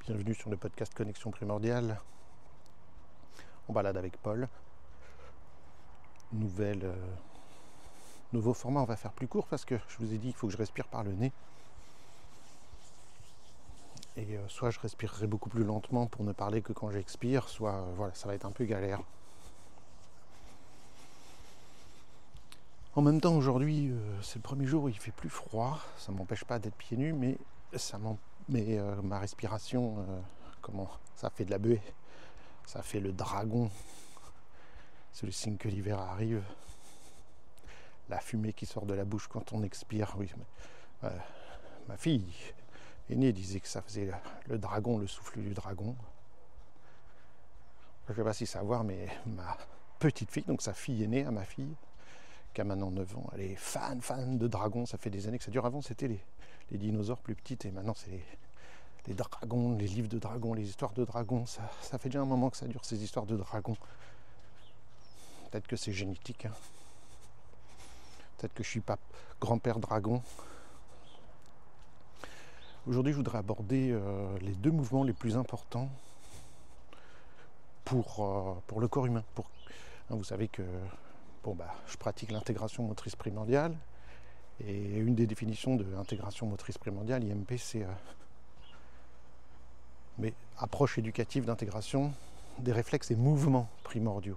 Bienvenue sur le podcast Connexion Primordiale. On balade avec Paul. Nouveau format, on va faire plus court parce que je vous ai dit qu'il faut que je respire par le nez. Et soit je respirerai beaucoup plus lentement pour ne parler que quand j'expire, soit voilà, ça va être un peu galère. En même temps, aujourd'hui, c'est le premier jour où il fait plus froid. Ça ne m'empêche pas d'être pieds nus, mais ma respiration, ça fait de la buée. Ça fait le dragon. C'est le signe que l'hiver arrive. La fumée qui sort de la bouche quand on expire. Oui, ma fille aînée disait que ça faisait le dragon, le souffle du dragon. Je ne sais pas si ça a à voir, mais ma petite fille, donc sa fille aînée à ma fille, qui a maintenant 9 ans, elle est fan de dragons. Ça fait des années que ça dure. Avant, c'était les dinosaures plus petites, et maintenant, c'est les dragons, les livres de dragons, les histoires de dragons. Ça fait déjà un moment que ça dure, ces histoires de dragons. Peut-être que c'est génétique. Hein. Peut-être que je suis pas grand-père dragon. Aujourd'hui, je voudrais aborder les deux mouvements les plus importants pour le corps humain. Vous savez que je pratique l'intégration motrice primordiale. Et une des définitions de l'intégration motrice primordiale, IMP, c'est approche éducative d'intégration des réflexes et mouvements primordiaux.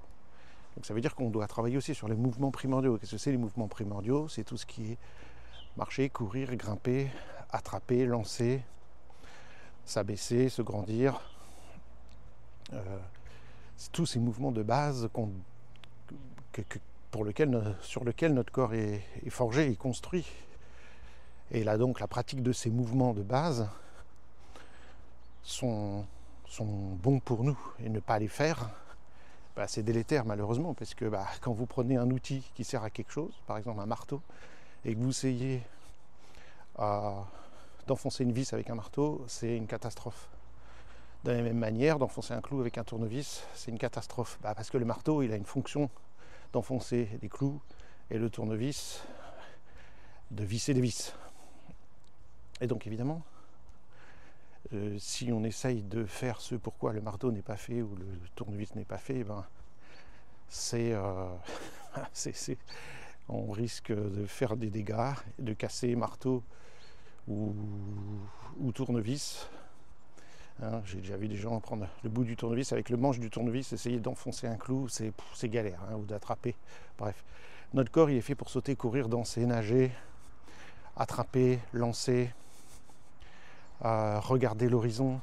Donc ça veut dire qu'on doit travailler aussi sur les mouvements primordiaux. Qu'est-ce que c'est les mouvements primordiaux ? C'est tout ce qui est marcher, courir, grimper, attraper, lancer, s'abaisser, se grandir. C'est tous ces mouvements de base sur lesquels notre corps est forgé et construit. Et là donc la pratique de ces mouvements de base sont bons pour nous, et ne pas les faire, c'est délétère malheureusement, parce que quand vous prenez un outil qui sert à quelque chose, par exemple un marteau, et que vous essayez d'enfoncer une vis avec un marteau, c'est une catastrophe. De la même manière, d'enfoncer un clou avec un tournevis, c'est une catastrophe, parce que le marteau, il a une fonction d'enfoncer des clous, et le tournevis de visser des vis. Et donc évidemment, si on essaye de faire ce pourquoi le marteau n'est pas fait ou le tournevis n'est pas fait, on risque de faire des dégâts, de casser marteau ou tournevis. J'ai déjà vu des gens prendre le bout du tournevis avec le manche du tournevis, essayer d'enfoncer un clou, c'est galère, ou d'attraper. Bref, notre corps il est fait pour sauter, courir, danser, nager, attraper, lancer, regarder l'horizon.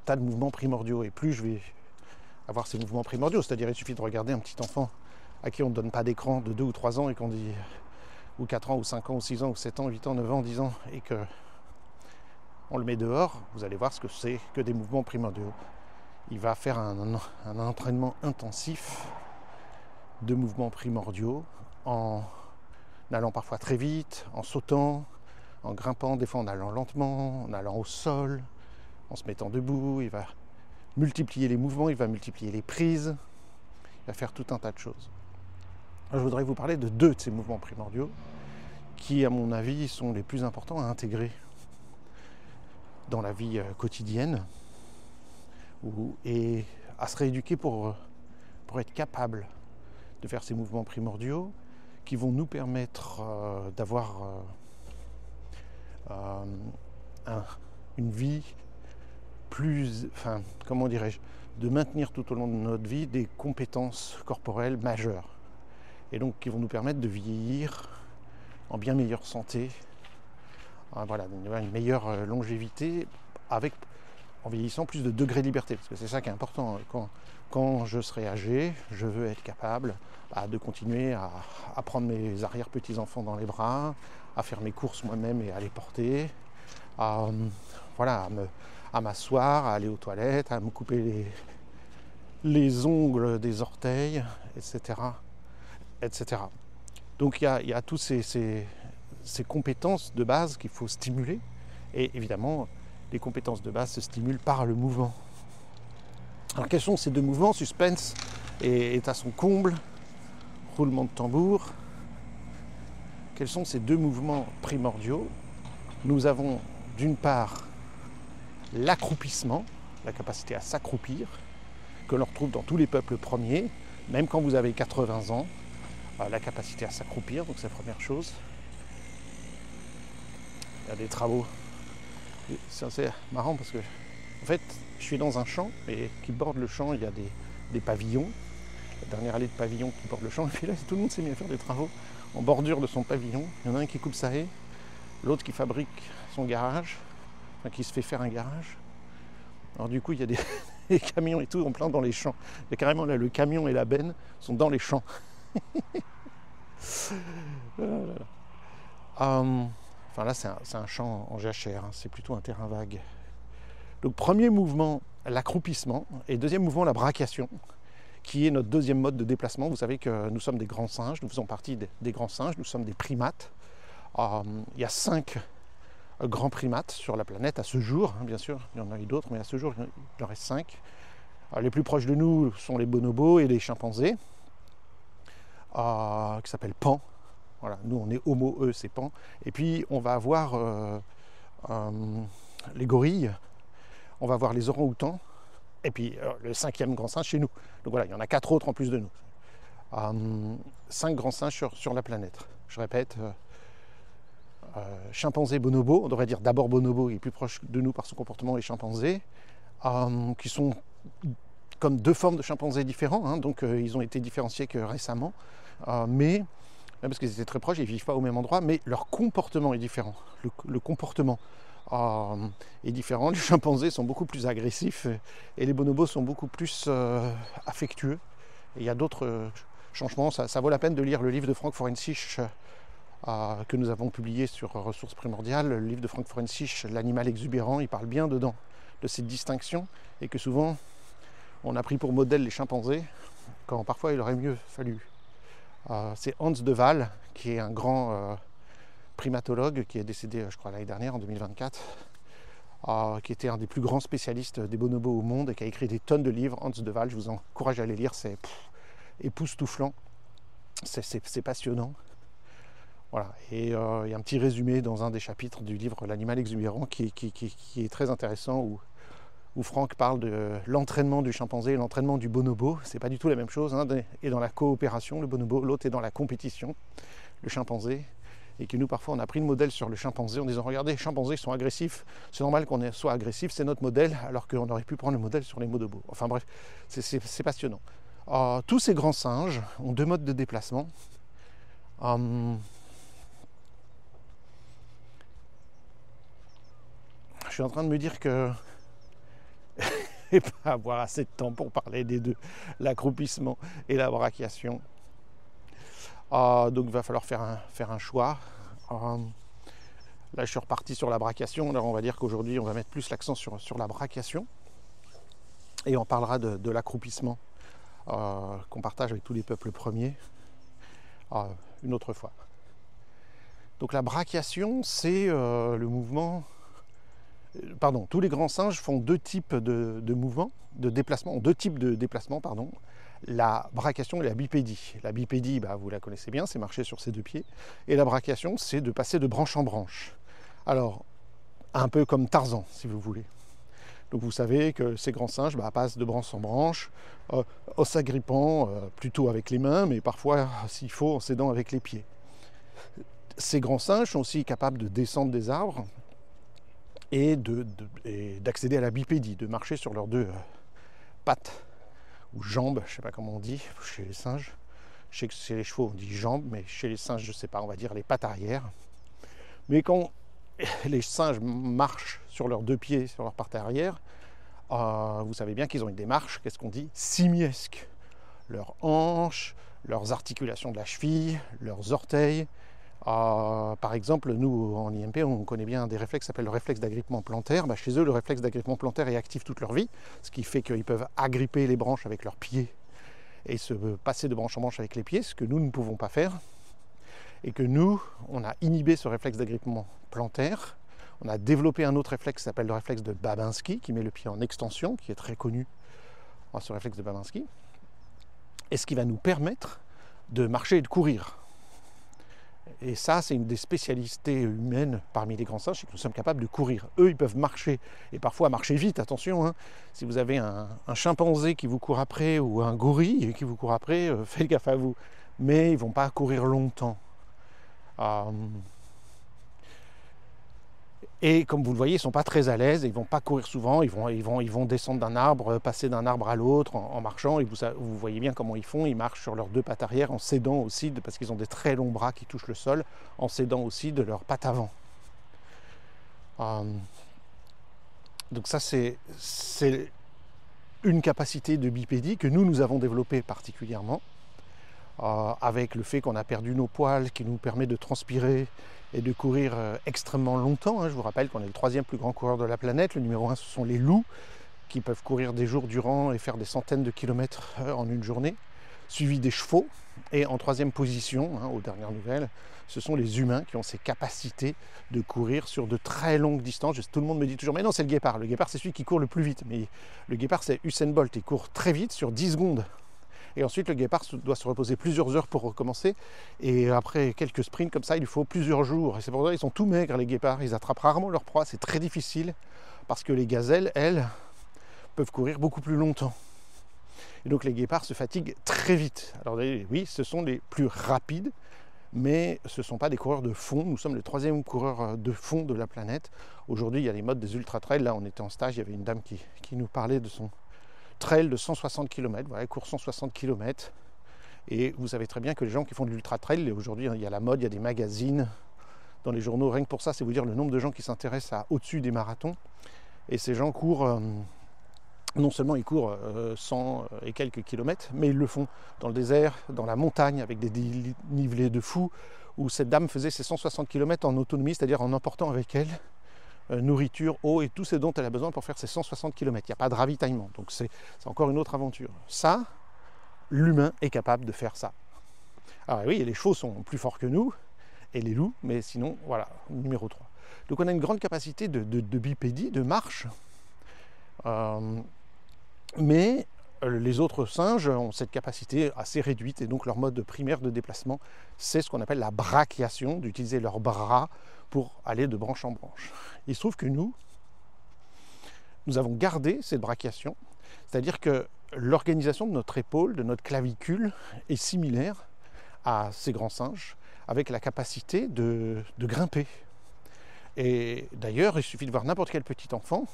Tas de mouvements primordiaux, et plus je vais avoir ces mouvements primordiaux, c'est-à-dire il suffit de regarder un petit enfant à qui on ne donne pas d'écran de 2 ou 3 ans et qu'on dit, ou 4 ans, ou 5 ans, ou 6 ans, ou 7 ans, 8 ans, 9 ans, 10 ans, et que on le met dehors, vous allez voir ce que c'est que des mouvements primordiaux. Il va faire un entraînement intensif de mouvements primordiaux en allant parfois très vite, en sautant, en grimpant, des fois en allant lentement, en allant au sol, en se mettant debout. Il va multiplier les mouvements, il va multiplier les prises, il va faire tout un tas de choses. Alors, je voudrais vous parler de 2 de ces mouvements primordiaux qui, à mon avis, sont les plus importants à intégrer dans la vie quotidienne et à se rééduquer pour être capable de faire ces mouvements primordiaux qui vont nous permettre d'avoir une vie plus, de maintenir tout au long de notre vie des compétences corporelles majeures, et donc qui vont nous permettre de vieillir en bien meilleure santé, une meilleure longévité, en vieillissant plus de degrés de liberté, parce que c'est ça qui est important. Quand je serai âgé, je veux être capable de continuer à prendre mes arrière-petits-enfants dans les bras, à faire mes courses moi-même et à les porter, à m'asseoir, à aller aux toilettes, à me couper les ongles des orteils, etc. etc. Donc il y a tous ces compétences de base qu'il faut stimuler, et évidemment les compétences de base se stimulent par le mouvement. Alors quels sont ces 2 mouvements ? Suspense est à son comble, roulement de tambour. Quels sont ces 2 mouvements primordiaux ? Nous avons d'une part l'accroupissement, la capacité à s'accroupir, que l'on retrouve dans tous les peuples premiers, même quand vous avez 80 ans, la capacité à s'accroupir, donc c'est la première chose. Il y a des travaux. C'est assez marrant parce que, en fait, je suis dans un champ et qui borde le champ, il y a des pavillons. La dernière allée de pavillons qui borde le champ, et puis là, tout le monde s'est mis à faire des travaux en bordure de son pavillon. Il y en a un qui coupe sa haie, l'autre qui fabrique son garage, enfin qui se fait faire un garage. Alors du coup, il y a des camions et tout en plein dans les champs. Et carrément là, le camion et la benne sont dans les champs. Enfin là, c'est un champ en jachère, hein, c'est plutôt un terrain vague. Donc premier mouvement, l'accroupissement, et deuxième mouvement, la brachiation, qui est notre deuxième mode de déplacement. Vous savez que nous sommes des grands singes, nous faisons partie des grands singes, nous sommes des primates. Il y a 5 grands primates sur la planète à ce jour, hein, bien sûr, il y en a eu d'autres, mais à ce jour, il en reste 5. Les plus proches de nous sont les bonobos et les chimpanzés, qui s'appellent Pan. Voilà, nous on est Homo, eux c'est Pan. Et puis on va avoir les gorilles, on va avoir les orang-outans, et puis le 5e grand singe chez nous. Donc voilà, il y en a 4 autres en plus de nous. 5 grands singes sur la planète. Je répète, chimpanzés, bonobos, on devrait dire d'abord bonobo, il est plus proche de nous par son comportement, les chimpanzés, qui sont comme 2 formes de chimpanzés différents, hein, donc ils ont été différenciés que récemment, mais parce qu'ils étaient très proches, ils ne vivent pas au même endroit, mais leur comportement est différent. Le comportement est différent. Les chimpanzés sont beaucoup plus agressifs et les bonobos sont beaucoup plus affectueux. Et il y a d'autres changements. Ça vaut la peine de lire le livre de Frank Forensich que nous avons publié sur Ressources Primordiales. Le livre de Frank Forensich, L'animal exubérant, il parle bien dedans de cette distinction et que souvent on a pris pour modèle les chimpanzés quand parfois il aurait mieux fallu. C'est Hans de Waal, qui est un grand primatologue, qui est décédé, je crois, l'année dernière, en 2024, qui était un des plus grands spécialistes des bonobos au monde et qui a écrit des tonnes de livres. Hans de Waal, je vous encourage à les lire, c'est époustouflant, c'est passionnant. Voilà. Et il y a un petit résumé dans un des chapitres du livre L'animal exubérant qui est très intéressant, où Franck parle de l'entraînement du chimpanzé et l'entraînement du bonobo. C'est pas du tout la même chose, hein, et dans la coopération, le bonobo, l'autre est dans la compétition, le chimpanzé, et que nous parfois on a pris le modèle sur le chimpanzé en disant regardez, les chimpanzés sont agressifs, c'est normal qu'on soit agressif, c'est notre modèle, alors qu'on aurait pu prendre le modèle sur les bonobos. Enfin bref, c'est passionnant. Tous ces grands singes ont 2 modes de déplacement. Je suis en train de me dire que et pas avoir assez de temps pour parler des 2, l'accroupissement et la brachiation. Donc il va falloir faire un choix. Là je suis reparti sur la brachiation, alors on va dire qu'aujourd'hui on va mettre plus l'accent sur la brachiation et on parlera de l'accroupissement qu'on partage avec tous les peuples premiers une autre fois. Donc la brachiation, c'est le mouvement. Pardon, tous les grands singes font 2 types de mouvements, de déplacements, 2 types de déplacements, pardon. La brachiation et la bipédie. La bipédie, vous la connaissez bien, c'est marcher sur ses 2 pieds. Et la brachiation, c'est de passer de branche en branche. Alors, un peu comme Tarzan, si vous voulez. Donc vous savez que ces grands singes passent de branche en branche, en s'agrippant plutôt avec les mains, mais parfois, s'il faut, en s'aidant avec les pieds. Ces grands singes sont aussi capables de descendre des arbres, et d'accéder à la bipédie, de marcher sur leurs 2 pattes ou jambes, je ne sais pas comment on dit chez les singes. Je sais que chez les chevaux on dit jambes, mais chez les singes je ne sais pas, on va dire les pattes arrière. Mais quand les singes marchent sur leurs 2 pieds, sur leurs pattes arrière, vous savez bien qu'ils ont une démarche, qu'est-ce qu'on dit, simiesque. Leurs hanches, leurs articulations de la cheville, leurs orteils. Par exemple, nous en IMP, on connaît bien des réflexes qui s'appellent le réflexe d'agrippement plantaire. Chez eux, le réflexe d'agrippement plantaire est actif toute leur vie, ce qui fait qu'ils peuvent agripper les branches avec leurs pieds et se passer de branche en branche avec les pieds, ce que nous ne pouvons pas faire. Et que nous, on a inhibé ce réflexe d'agrippement plantaire. On a développé un autre réflexe qui s'appelle le réflexe de Babinski, qui met le pied en extension, qui est très connu, ce réflexe de Babinski. Et ce qui va nous permettre de marcher et de courir. Et ça, c'est une des spécialités humaines parmi les grands singes, c'est que nous sommes capables de courir. Eux, ils peuvent marcher, et parfois marcher vite, attention. Hein. Si vous avez un chimpanzé qui vous court après, ou un gorille qui vous court après, faites gaffe à vous. Mais ils ne vont pas courir longtemps. Et comme vous le voyez, ils ne sont pas très à l'aise, ils ne vont pas courir souvent, ils vont descendre d'un arbre, passer d'un arbre à l'autre en marchant, et vous voyez bien comment ils font, ils marchent sur leurs deux pattes arrière en s'aidant aussi, parce qu'ils ont des très longs bras qui touchent le sol, en s'aidant aussi de leurs pattes avant. Donc ça, c'est une capacité de bipédie que nous avons développée particulièrement, avec le fait qu'on a perdu nos poils, qui nous permet de transpirer, et de courir extrêmement longtemps. Je vous rappelle qu'on est le 3e plus grand coureur de la planète. Le numéro 1, ce sont les loups, qui peuvent courir des jours durant et faire des centaines de kilomètres en une journée, suivi des chevaux. Et en 3e position, aux dernières nouvelles, ce sont les humains qui ont ces capacités de courir sur de très longues distances. Tout le monde me dit toujours, mais non, c'est le guépard. Le guépard, c'est celui qui court le plus vite. Mais le guépard, c'est Usain Bolt. Il court très vite sur 10 secondes. Et ensuite, le guépard doit se reposer plusieurs heures pour recommencer. Et après quelques sprints comme ça, il lui faut plusieurs jours. Et c'est pour ça qu'ils sont tout maigres, les guépards. Ils attrapent rarement leur proie. C'est très difficile parce que les gazelles, elles, peuvent courir beaucoup plus longtemps. Et donc les guépards se fatiguent très vite. Alors oui, ce sont les plus rapides, mais ce ne sont pas des coureurs de fond. Nous sommes le 3e coureur de fond de la planète. Aujourd'hui, il y a les modes des ultra-trails. Là, on était en stage, il y avait une dame qui nous parlait de son trail de 160 km, voilà, court 160 km. Et vous savez très bien que les gens qui font de l'ultra-trail, aujourd'hui il y a la mode, il y a des magazines dans les journaux, rien que pour ça, c'est vous dire le nombre de gens qui s'intéressent à au-dessus des marathons. Et ces gens courent, non seulement ils courent 100 et quelques kilomètres, mais ils le font dans le désert, dans la montagne, avec des dénivelés de fou, où cette dame faisait ses 160 km en autonomie, c'est-à-dire en emportant avec elle nourriture, eau et tout ce dont elle a besoin pour faire ses 160 km. Il n'y a pas de ravitaillement, donc c'est encore une autre aventure. Ça, l'humain est capable de faire ça. Alors oui, les chevaux sont plus forts que nous, et les loups, mais sinon, voilà, numéro 3. Donc on a une grande capacité de bipédie, de marche, mais les autres singes ont cette capacité assez réduite, et donc leur mode primaire de déplacement, c'est ce qu'on appelle la brachiation, d'utiliser leurs bras pour aller de branche en branche. Il se trouve que nous avons gardé cette brachiation, c'est-à-dire que l'organisation de notre épaule, de notre clavicule, est similaire à ces grands singes, avec la capacité de grimper. Et d'ailleurs, il suffit de voir n'importe quel petit enfant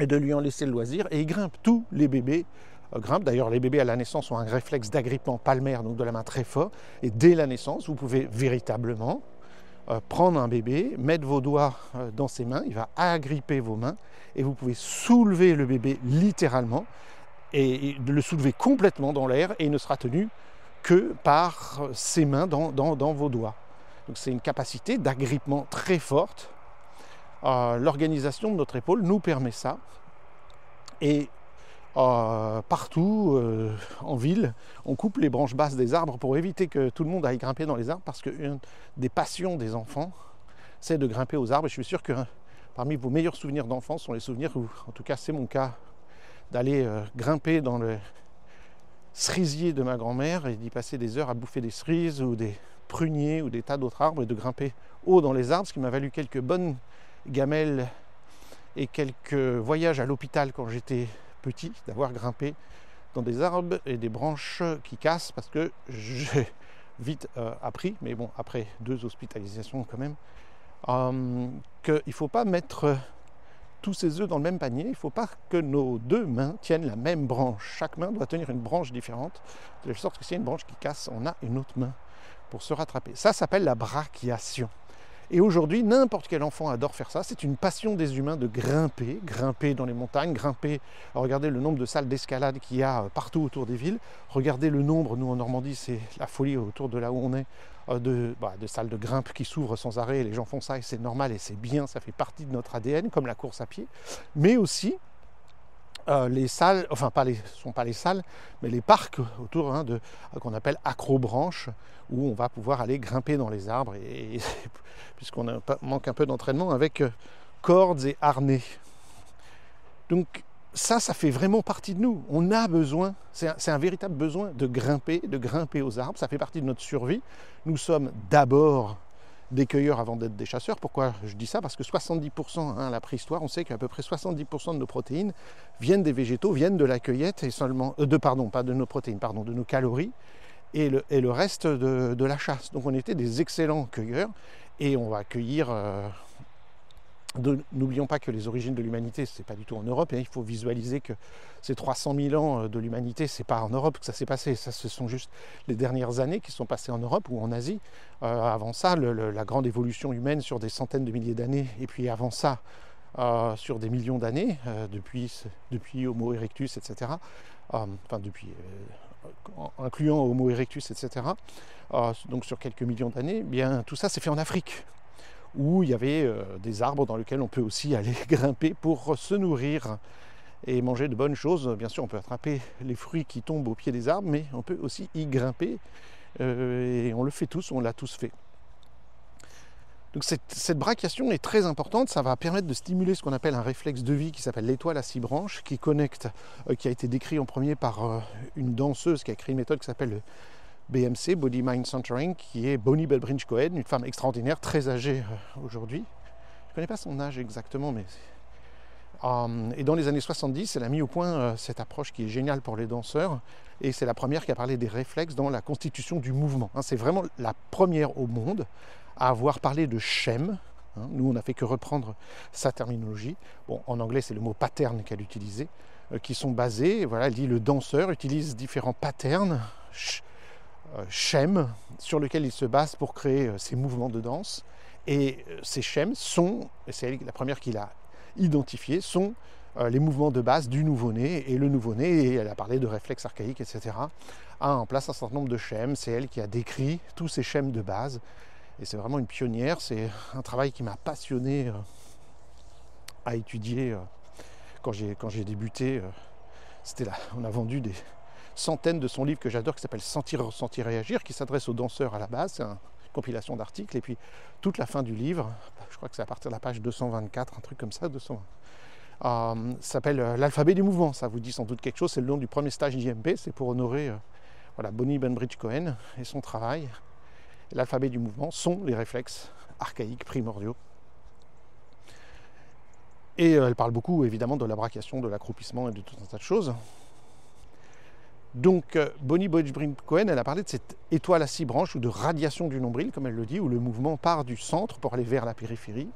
et de lui en laisser le loisir, et il grimpe. Tous les bébés grimpent. D'ailleurs, les bébés à la naissance ont un réflexe d'agrippement palmaire, donc de la main très fort, et dès la naissance, vous pouvez véritablement prendre un bébé, mettre vos doigts dans ses mains, il va agripper vos mains, et vous pouvez soulever le bébé littéralement, et le soulever complètement dans l'air, et il ne sera tenu que par ses mains dans vos doigts. Donc c'est une capacité d'agrippement très forte. L'organisation de notre épaule nous permet ça. Et partout en ville, on coupe les branches basses des arbres pour éviter que tout le monde aille grimper dans les arbres, parce qu'une des passions des enfants, c'est de grimper aux arbres. Et je suis sûr que parmi vos meilleurs souvenirs d'enfance sont les souvenirs où, en tout cas c'est mon cas, d'aller grimper dans le cerisier de ma grand-mère et d'y passer des heures à bouffer des cerises ou des pruniers ou des tas d'autres arbres, et de grimper haut dans les arbres, ce qui m'a valu quelques bonnes gamelles et quelques voyages à l'hôpital quand j'étais petit, d'avoir grimpé dans des arbres et des branches qui cassent, parce que j'ai vite appris, mais bon, après 2 hospitalisations quand même, qu'il ne faut pas mettre tous ses œufs dans le même panier. Il ne faut pas que nos 2 mains tiennent la même branche. Chaque main doit tenir une branche différente, de sorte que s'il y a une branche qui casse, on a une autre main pour se rattraper. Ça s'appelle la brachiation. Et aujourd'hui, n'importe quel enfant adore faire ça. C'est une passion des humains de grimper dans les montagnes, grimper. Regardez le nombre de salles d'escalade qu'il y a partout autour des villes. Regardez le nombre, nous en Normandie, c'est la folie autour de là où on est, de salles de grimpe qui s'ouvrent sans arrêt. Les gens font ça et c'est normal et c'est bien, ça fait partie de notre ADN, comme la course à pied. Mais aussi les salles, enfin ce ne sont pas les salles, mais les parcs autour qu'on appelle acrobranches, où on va pouvoir aller grimper dans les arbres, et puisqu'on manque un peu d'entraînement avec cordes et harnais. Donc ça fait vraiment partie de nous. On a besoin, c'est un véritable besoin de grimper aux arbres. Ça fait partie de notre survie. Nous sommes d'abord des cueilleurs avant d'être des chasseurs. Pourquoi je dis ça? Parce que 70%, la préhistoire, on sait qu'à peu près 70% de nos protéines viennent des végétaux, viennent de la cueillette, et seulement, pas de nos protéines, de nos calories, et le reste de la chasse. Donc on était des excellents cueilleurs, et on va cueillir... N'oublions pas que les origines de l'humanité, c'est pas du tout en Europe, il faut visualiser que ces 300 000 ans de l'humanité, c'est pas en Europe que ça s'est passé, ça ce sont juste les dernières années qui sont passées en Europe ou en Asie. Avant ça, la grande évolution humaine sur des centaines de milliers d'années, et puis avant ça, sur des millions d'années, depuis Homo erectus, etc., incluant Homo erectus, etc., donc sur quelques millions d'années, bien tout ça s'est fait en Afrique, où il y avait des arbres dans lesquels on peut aussi aller grimper pour se nourrir et manger de bonnes choses. Bien sûr, on peut attraper les fruits qui tombent au pied des arbres, mais on peut aussi y grimper, et on le fait tous, on l'a tous fait. Donc cette brachiation est très importante, ça va permettre de stimuler ce qu'on appelle un réflexe de vie qui s'appelle l'étoile à 6 branches, qui a été décrit en premier par une danseuse qui a créé une méthode qui s'appelle le BMC, Body Mind Centering, qui est Bonnie Belbrinch-Cohen, une femme extraordinaire, très âgée aujourd'hui. Je ne connais pas son âge exactement, mais... et dans les années 70, elle a mis au point cette approche qui est géniale pour les danseurs, et c'est la première qui a parlé des réflexes dans la constitution du mouvement. C'est vraiment la première au monde à avoir parlé de Shem. Nous, on n'a fait que reprendre sa terminologie. Bon, en anglais, c'est le mot pattern qu'elle utilisait, qui sont basés, voilà, elle dit le danseur utilise différents patterns, schèmes, sur lesquels il se base pour créer ses mouvements de danse. Et ces schèmes sont, et c'est elle la première qui l'a identifié, sont les mouvements de base du nouveau-né. Et le nouveau-né, et elle a parlé de réflexes archaïques, etc., a en place un certain nombre de schèmes. C'est elle qui a décrit tous ces schèmes de base. Et c'est vraiment une pionnière. C'est un travail qui m'a passionné à étudier quand j'ai débuté. On a vendu des centaines de son livre que j'adore, qui s'appelle Sentir, ressentir et agir, qui s'adresse aux danseurs à la base. C'est une compilation d'articles. Et puis toute la fin du livre, je crois que c'est à partir de la page 224, un truc comme ça, 220, s'appelle l'alphabet du mouvement. Ça vous dit sans doute quelque chose. C'est le nom du premier stage IMP. C'est pour honorer Bonnie Belbrinch-Cohen et son travail. L'alphabet du mouvement sont les réflexes archaïques primordiaux. Et elle parle beaucoup évidemment de la brachiation, de l'accroupissement et de tout un tas de choses. Donc Bonnie Belbrinch-Cohen, elle a parlé de cette étoile à 6 branches ou de radiation du nombril, comme elle le dit, où le mouvement part du centre pour aller vers la périphérie.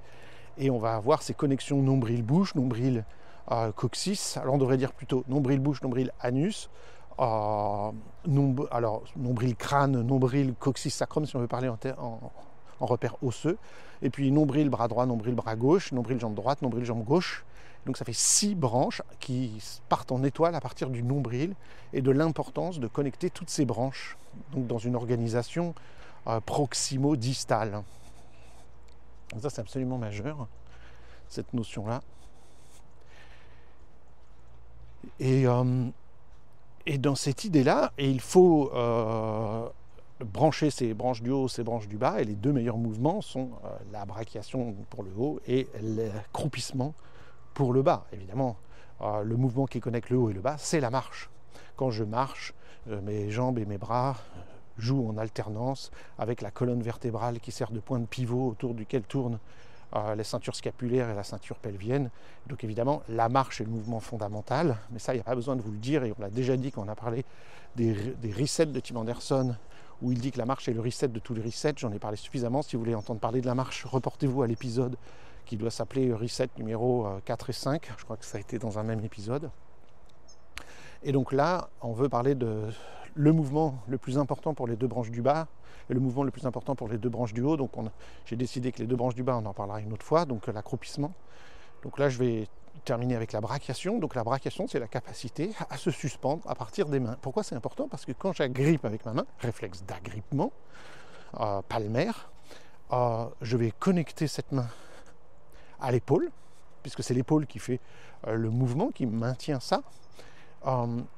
Et on va avoir ces connexions nombril-bouche, nombril-coccyx. Alors on devrait dire plutôt nombril-bouche, nombril-anus. Nombril crâne, nombril coccyx sacrum si on veut parler en repère osseux, et puis nombril bras droit, nombril bras gauche, nombril jambe droite, nombril jambe gauche. Donc ça fait 6 branches qui partent en étoile à partir du nombril, et de l'importance de connecter toutes ces branches donc dans une organisation proximo-distale. Donc ça c'est absolument majeur, cette notion-là. Et dans cette idée-là, il faut brancher ces branches du haut, ces branches du bas, et les deux meilleurs mouvements sont la brachiation pour le haut et l'accroupissement pour le bas. Évidemment, le mouvement qui connecte le haut et le bas, c'est la marche. Quand je marche, mes jambes et mes bras jouent en alternance avec la colonne vertébrale qui sert de point de pivot autour duquel tournent les ceintures scapulaires et la ceinture pelvienne. Donc évidemment, la marche est le mouvement fondamental, mais ça, il n'y a pas besoin de vous le dire, et on l'a déjà dit quand on a parlé des resets de Tim Anderson, où il dit que la marche est le reset de tous les resets. J'en ai parlé suffisamment. Si vous voulez entendre parler de la marche, reportez-vous à l'épisode qui doit s'appeler reset numéro 4 et 5. Je crois que ça a été dans un même épisode. Et donc là, on veut parler de le mouvement le plus important pour les deux branches du bas, et le mouvement le plus important pour les deux branches du haut. Donc j'ai décidé que les deux branches du bas, on en parlera une autre fois, donc l'accroupissement. Donc là, je vais terminer avec la brachiation. Donc la brachiation, c'est la capacité à se suspendre à partir des mains. Pourquoi c'est important? Parce que quand j'agrippe avec ma main, réflexe d'agrippement palmaire, je vais connecter cette main à l'épaule, puisque c'est l'épaule qui fait le mouvement, qui maintient ça.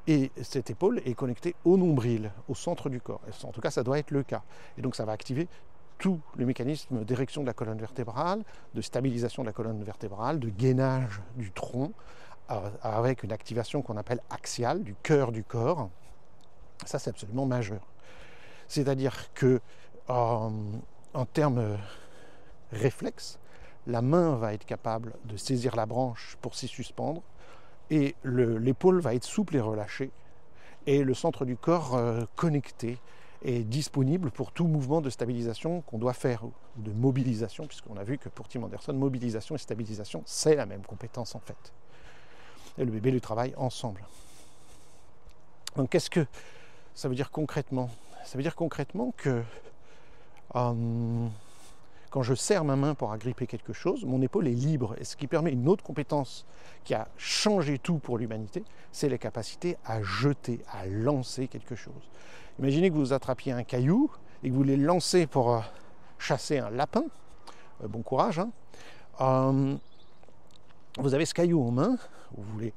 Et cette épaule est connectée au nombril, au centre du corps. En tout cas, ça doit être le cas. Et donc, ça va activer tout le mécanisme d'érection de la colonne vertébrale, de stabilisation de la colonne vertébrale, de gainage du tronc, avec une activation qu'on appelle axiale, du cœur du corps. Ça, c'est absolument majeur. C'est-à-dire que, en termes réflexes, la main va être capable de saisir la branche pour s'y suspendre, et l'épaule va être souple et relâchée, et le centre du corps connecté et disponible pour tout mouvement de stabilisation qu'on doit faire, ou de mobilisation, puisqu'on a vu que pour Tim Anderson, mobilisation et stabilisation, c'est la même compétence en fait. Et le bébé le travaille ensemble. Donc qu'est-ce que ça veut dire concrètement? Ça veut dire concrètement que quand je serre ma main pour agripper quelque chose, mon épaule est libre. Et ce qui permet une autre compétence qui a changé tout pour l'humanité, c'est la capacité à jeter, à lancer quelque chose. Imaginez que vous attrapiez un caillou et que vous voulez le lancer pour chasser un lapin. Bon courage. Vous avez ce caillou en main. Vous voulez,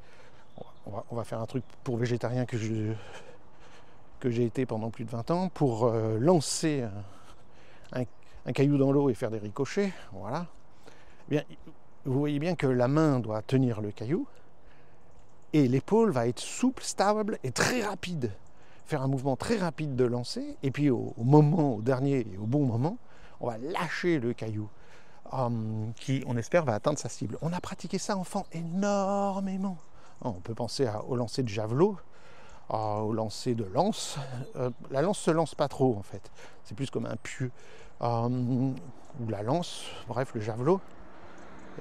on va faire un truc pour végétarien que j'ai été pendant plus de 20 ans, pour lancer un caillou dans l'eau et faire des ricochets, voilà. Eh bien, vous voyez bien que la main doit tenir le caillou et l'épaule va être souple, stable et très rapide. Faire un mouvement très rapide de lancer, et puis au dernier et au bon moment, on va lâcher le caillou qui, on espère, va atteindre sa cible. On a pratiqué ça, enfant, énormément. On peut penser au lancer de javelot, au lancer de lance. La lance se lance pas trop, en fait. C'est plus comme un pieu. Ou la lance, bref, le javelot.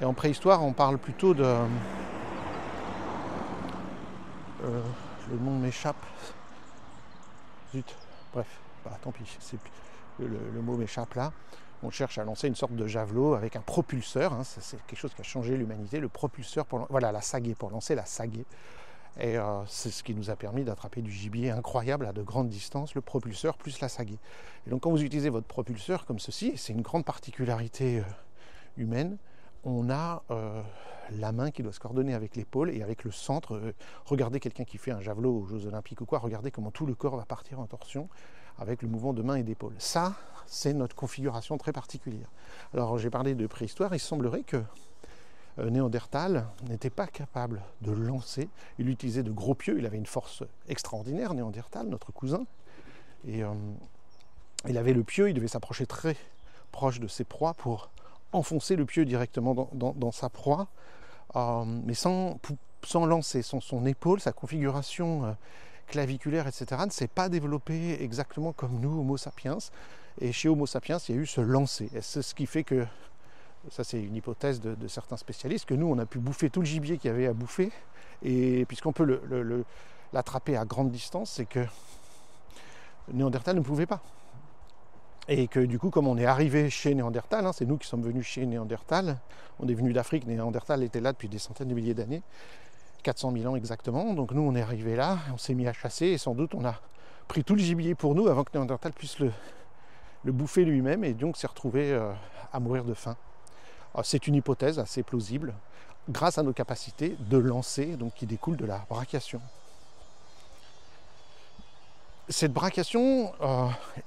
Et en préhistoire, on parle plutôt de... le nom m'échappe. Zut, bref, tant pis, le mot m'échappe là. On cherche à lancer une sorte de javelot avec un propulseur, hein, c'est quelque chose qui a changé l'humanité, le propulseur, voilà, la sagaie, pour lancer la sagaie. Et c'est ce qui nous a permis d'attraper du gibier incroyable à de grandes distances, le propulseur plus la sagaie. Et donc quand vous utilisez votre propulseur comme ceci, c'est une grande particularité humaine, on a la main qui doit se coordonner avec l'épaule et avec le centre. Regardez quelqu'un qui fait un javelot aux Jeux Olympiques ou quoi, regardez comment tout le corps va partir en torsion avec le mouvement de main et d'épaule. Ça, c'est notre configuration très particulière. Alors j'ai parlé de préhistoire, il semblerait que Néandertal n'était pas capable de lancer. Il utilisait de gros pieux, il avait une force extraordinaire, Néandertal, notre cousin. Et il avait le pieu, il devait s'approcher très proche de ses proies pour enfoncer le pieu directement dans sa proie, mais sans lancer. Son épaule, sa configuration claviculaire, etc., ne s'est pas développée exactement comme nous, Homo sapiens. Et chez Homo sapiens, il y a eu ce lancer. Et c'est ce qui fait que, ça c'est une hypothèse de certains spécialistes, que nous, on a pu bouffer tout le gibier qu'il y avait à bouffer. Et puisqu'on peut l'attraper à grande distance, c'est que Néandertal ne pouvait pas. Et que du coup, comme on est arrivé chez Néandertal, c'est nous qui sommes venus chez Néandertal, on est venu d'Afrique, Néandertal était là depuis des centaines de milliers d'années, 400 000 ans exactement, donc nous on est arrivé là, on s'est mis à chasser, et sans doute on a pris tout le gibier pour nous avant que Néandertal puisse le bouffer lui-même, et donc s'est retrouvé à mourir de faim. Alors, c'est une hypothèse assez plausible, grâce à nos capacités de lancer, donc qui découlent de la brachiation. Cette brachiation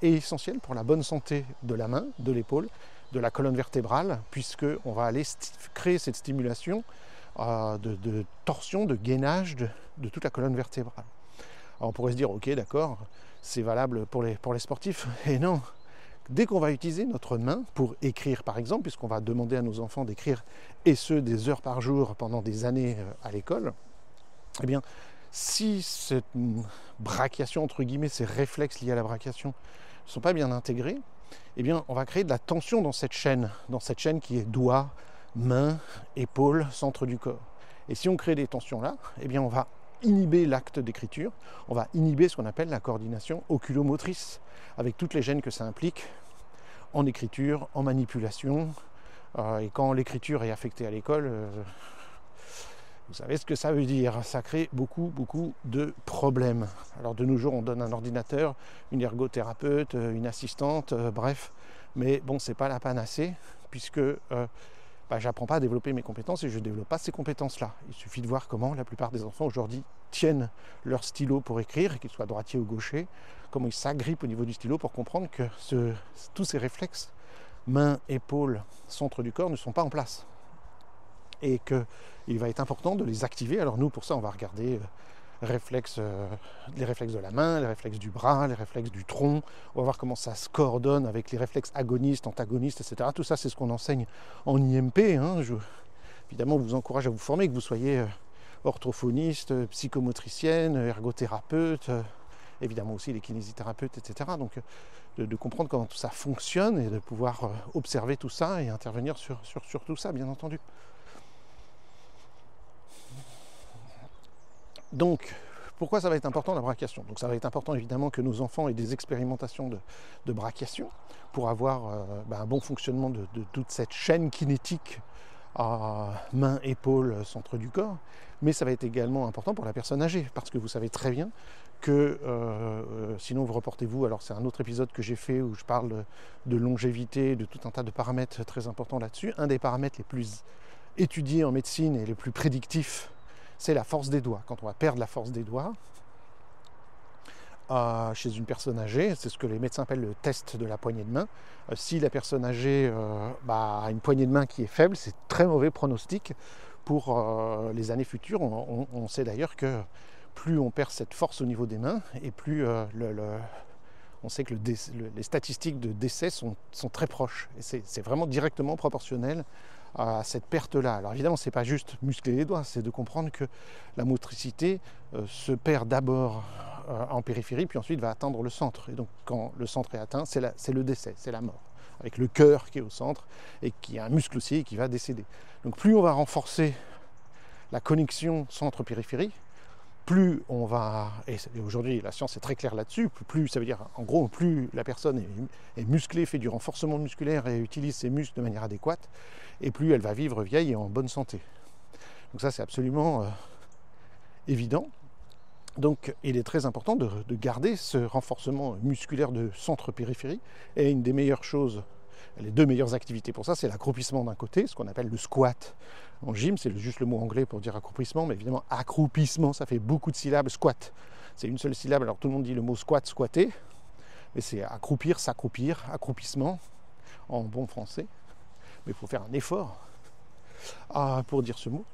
est essentielle pour la bonne santé de la main, de l'épaule, de la colonne vertébrale, puisqu'on va aller créer cette stimulation de torsion, de gainage de toute la colonne vertébrale. Alors on pourrait se dire, ok, d'accord, c'est valable pour les sportifs. Et non, dès qu'on va utiliser notre main pour écrire, par exemple, puisqu'on va demander à nos enfants d'écrire, et ce, des heures par jour pendant des années à l'école, eh bien, si cette brachiation, entre guillemets, ces réflexes liés à la brachiation ne sont pas bien intégrés, eh bien, on va créer de la tension dans cette chaîne qui est doigt, main, épaule, centre du corps. Et si on crée des tensions là, eh bien, on va inhiber l'acte d'écriture, on va inhiber ce qu'on appelle la coordination oculomotrice, avec toutes les gènes que ça implique en écriture, en manipulation. Et quand l'écriture est affectée à l'école, vous savez ce que ça veut dire, ça crée beaucoup de problèmes. Alors de nos jours, on donne un ordinateur, une ergothérapeute, une assistante, bref. Mais bon, c'est pas la panacée, puisque j'apprends pas à développer mes compétences et je ne développe pas ces compétences-là. Il suffit de voir comment la plupart des enfants aujourd'hui tiennent leur stylo pour écrire, qu'ils soient droitiers ou gauchers, comment ils s'agrippent au niveau du stylo pour comprendre que tous ces réflexes, main, épaule, centre du corps, ne sont pas en place. et qu'il va être important de les activer. Alors nous, pour ça, on va regarder les réflexes de la main, les réflexes du bras, les réflexes du tronc. On va voir comment ça se coordonne avec les réflexes agonistes, antagonistes, etc. Tout ça, c'est ce qu'on enseigne en IMP. Évidemment, on vous encourage à vous former, que vous soyez orthophoniste, psychomotricienne, ergothérapeute, évidemment aussi les kinésithérapeutes, etc. Donc de comprendre comment tout ça fonctionne et de pouvoir observer tout ça et intervenir sur tout ça, bien entendu. Donc, pourquoi ça va être important la brachiation? Donc ça va être important évidemment que nos enfants aient des expérimentations de brachiation pour avoir un bon fonctionnement de toute cette chaîne kinétique à main, épaule, centre du corps. Mais ça va être également important pour la personne âgée, parce que vous savez très bien que, sinon vous reportez-vous, alors c'est un autre épisode que j'ai fait où je parle de longévité, de tout un tas de paramètres très importants là-dessus. Un des paramètres les plus étudiés en médecine et les plus prédictifs, c'est la force des doigts. Quand on va perdre la force des doigts, chez une personne âgée, c'est ce que les médecins appellent le test de la poignée de main. Si la personne âgée a une poignée de main qui est faible, c'est très mauvais pronostic pour les années futures. On sait d'ailleurs que plus on perd cette force au niveau des mains, et plus on sait que les statistiques de décès sont très proches. Et c'est vraiment directement proportionnel à cette perte-là. Alors évidemment, ce n'est pas juste muscler les doigts, c'est de comprendre que la motricité se perd d'abord en périphérie, puis ensuite va atteindre le centre. Et donc quand le centre est atteint, c'est le décès, c'est la mort, avec le cœur qui est au centre et qui a un muscle aussi et qui va décéder. Donc plus on va renforcer la connexion centre-périphérie, plus on va, et aujourd'hui la science est très claire là-dessus, plus ça veut dire, en gros, plus la personne est musclée, fait du renforcement musculaire et utilise ses muscles de manière adéquate, et plus elle va vivre vieille et en bonne santé. Donc ça, c'est absolument évident. Donc il est très important de garder ce renforcement musculaire de centre-périphérie, et une des meilleures choses, les deux meilleures activités pour ça, c'est l'accroupissement d'un côté, ce qu'on appelle le squat. En gym, c'est juste le mot anglais pour dire accroupissement, mais évidemment, accroupissement, ça fait beaucoup de syllabes. Squat, c'est une seule syllabe, alors tout le monde dit le mot squat, squatter, mais c'est accroupir, s'accroupir, accroupissement, en bon français. Mais il faut faire un effort pour dire ce mot.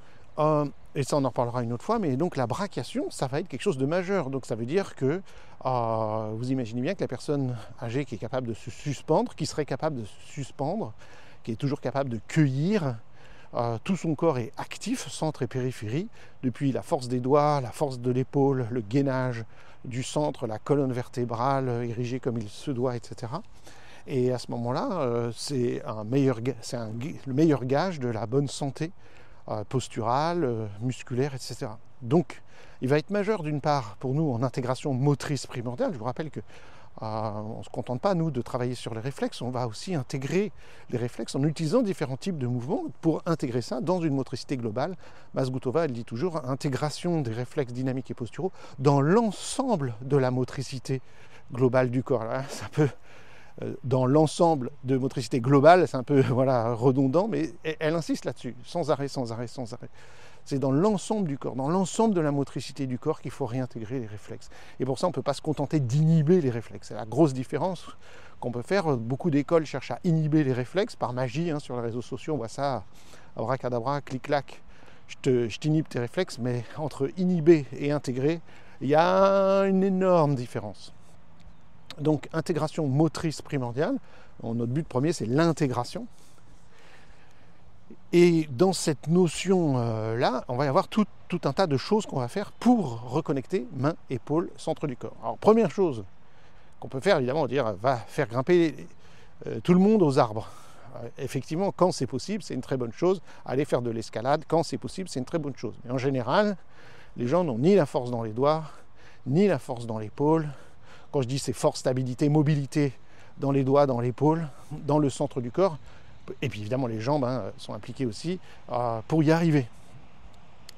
Et ça, on en reparlera une autre fois, mais donc la brachiation, ça va être quelque chose de majeur. Donc ça veut dire que vous imaginez bien que la personne âgée qui est capable de se suspendre, qui serait capable de se suspendre, qui est toujours capable de cueillir, tout son corps est actif, centre et périphérie, depuis la force des doigts, la force de l'épaule, le gainage du centre, la colonne vertébrale érigée comme il se doit, etc. Et à ce moment-là, c'est le meilleur gage de la bonne santé posturale, musculaire, etc. Donc, il va être majeur d'une part pour nous en intégration motrice primordiale. Je vous rappelle que on ne se contente pas, nous, de travailler sur les réflexes, on va aussi intégrer les réflexes en utilisant différents types de mouvements pour intégrer ça dans une motricité globale. Masgoutova, elle dit toujours, intégration des réflexes dynamiques et posturaux dans l'ensemble de la motricité globale du corps. Là, ça peut, dans l'ensemble de motricité globale, c'est un peu redondant, mais elle insiste là-dessus, sans arrêt. C'est dans l'ensemble du corps, dans l'ensemble de la motricité du corps qu'il faut réintégrer les réflexes. Et pour ça, on ne peut pas se contenter d'inhiber les réflexes. C'est la grosse différence qu'on peut faire. Beaucoup d'écoles cherchent à inhiber les réflexes par magie. Sur les réseaux sociaux, on voit ça, abracadabra, clic-clac, je t'inhibe tes réflexes. Mais entre inhiber et intégrer, il y a une énorme différence. Donc, intégration motrice primordiale. Notre but premier, c'est l'intégration. Et dans cette notion-là, on va y avoir tout un tas de choses qu'on va faire pour reconnecter main, épaule, centre du corps. Alors, première chose qu'on peut faire, évidemment, on va dire, va faire grimper tout le monde aux arbres. Effectivement, quand c'est possible, c'est une très bonne chose. Aller faire de l'escalade, quand c'est possible, c'est une très bonne chose. Mais en général, les gens n'ont ni la force dans les doigts, ni la force dans l'épaule. Quand je dis c'est force, stabilité, mobilité dans les doigts, dans l'épaule, dans le centre du corps, et puis évidemment les jambes sont impliquées aussi pour y arriver.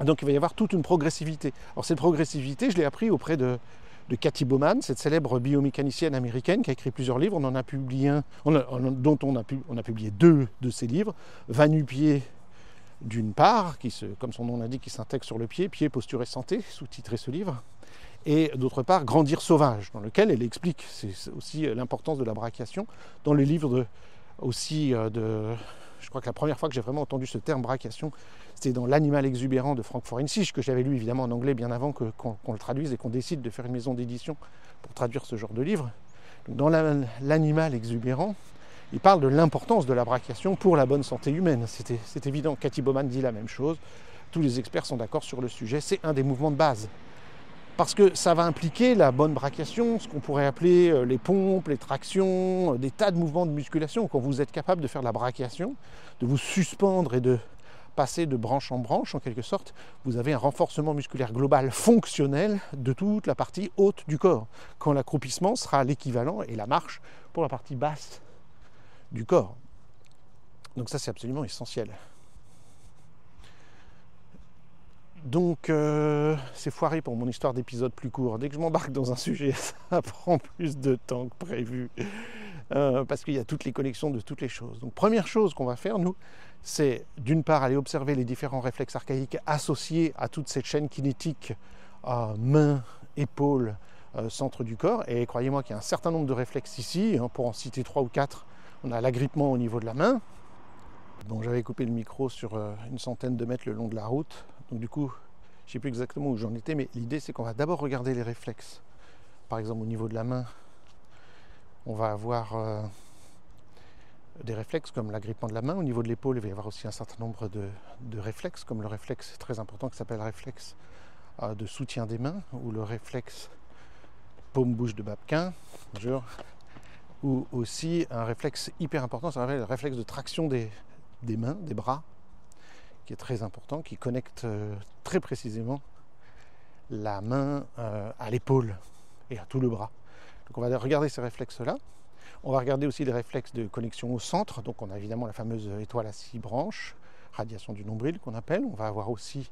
Donc il va y avoir toute une progressivité. Alors cette progressivité, je l'ai appris auprès de Cathy Bowman, cette célèbre biomécanicienne américaine qui a écrit plusieurs livres. On en a publié on a publié 2 de ses livres. Va nu-pied d'une part, comme son nom l'indique, qui s'intègre sur le pied, pied, posture et santé, sous-titré ce livre. Et d'autre part, Grandir sauvage, dans lequel elle explique, c'est aussi l'importance de la brachiation, dans le livre aussi je crois que la première fois que j'ai vraiment entendu ce terme brachiation, c'était dans L'animal exubérant de Frank Forensich, que j'avais lu évidemment en anglais bien avant qu'on le traduise et qu'on décide de faire une maison d'édition pour traduire ce genre de livre. Donc dans L'animal exubérant, il parle de l'importance de la brachiation pour la bonne santé humaine. C'est évident, Cathy Bowman dit la même chose, tous les experts sont d'accord sur le sujet, c'est un des mouvements de base. Parce que ça va impliquer la bonne brachiation, ce qu'on pourrait appeler les pompes, les tractions, des tas de mouvements de musculation. Quand vous êtes capable de faire de la brachiation, de vous suspendre et de passer de branche en branche, en quelque sorte, vous avez un renforcement musculaire global fonctionnel de toute la partie haute du corps, quand l'accroupissement sera l'équivalent, et la marche, pour la partie basse du corps. Donc ça, c'est absolument essentiel. Donc, c'est foiré pour mon histoire d'épisode plus court. Dès que je m'embarque dans un sujet, ça prend plus de temps que prévu. Parce qu'il y a toutes les connexions de toutes les choses. Donc, première chose qu'on va faire, nous, c'est d'une part aller observer les différents réflexes archaïques associés à toute cette chaîne kinétique main, épaule, centre du corps. Et croyez-moi qu'il y a un certain nombre de réflexes ici. Pour en citer 3 ou 4, on a l'agrippement au niveau de la main. Bon, j'avais coupé le micro sur une centaine de mètres le long de la route. Donc du coup, je ne sais plus exactement où j'en étais, mais l'idée c'est qu'on va d'abord regarder les réflexes. Par exemple, au niveau de la main, on va avoir des réflexes comme l'agrippement de la main. Au niveau de l'épaule, il va y avoir aussi un certain nombre de réflexes, comme le réflexe très important qui s'appelle le réflexe de soutien des mains, ou le réflexe paume-bouche de Babkin, ou aussi un réflexe hyper important, ça s'appelle le réflexe de traction des mains, des bras, qui est très important, qui connecte très précisément la main à l'épaule et à tout le bras. Donc on va regarder ces réflexes-là. On va regarder aussi les réflexes de connexion au centre. Donc on a évidemment la fameuse étoile à 6 branches, radiation du nombril qu'on appelle. On va avoir aussi